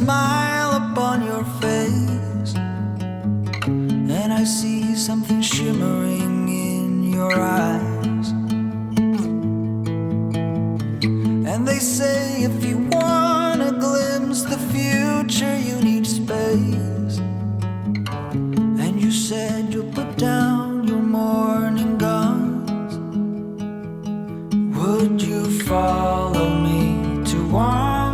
smile upon your face, and I see something shimmering in your eyes. And they say if you wanna glimpse the future, you need space. And you said you'll put down your morning guns. Would you follow me to wonders?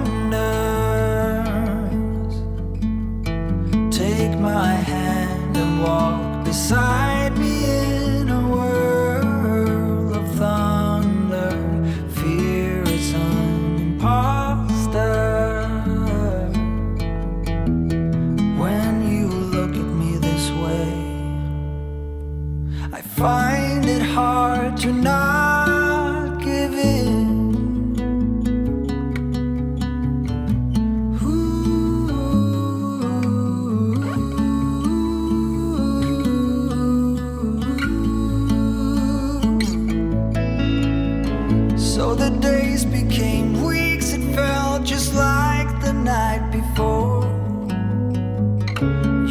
Take my hand and walk beside me in a world of thunder. Fear is an imposter. When you look at me this way, I find it hard to not give in. So the days became weeks, it felt just like the night before.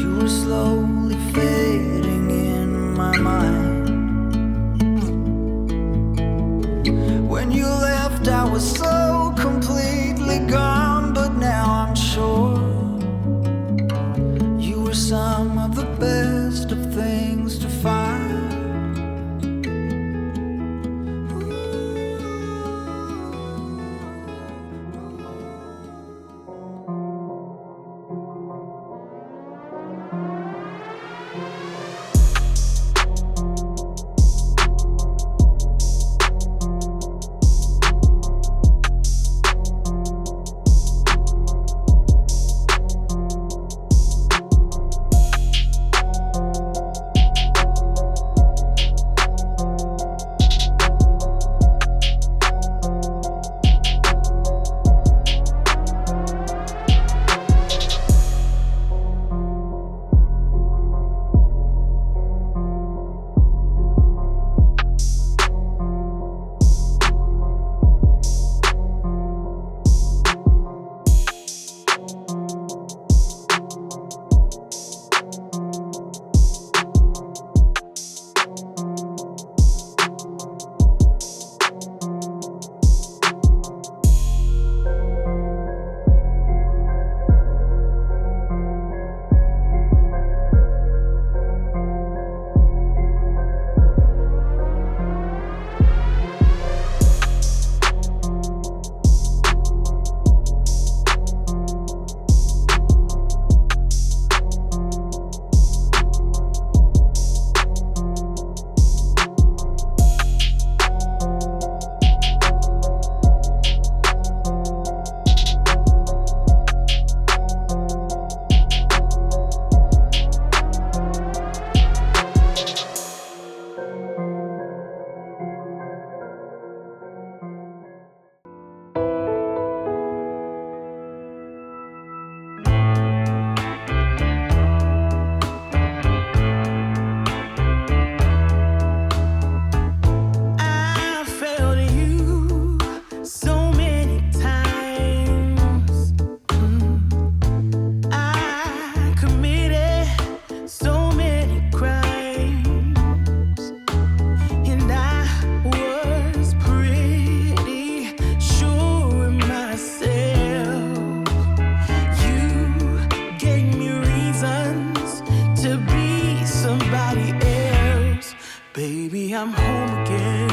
You were slowly fading in my mind. When you left, I was so completely gone, but now I'm sure you were some of the best of things to find. Baby, I'm home again.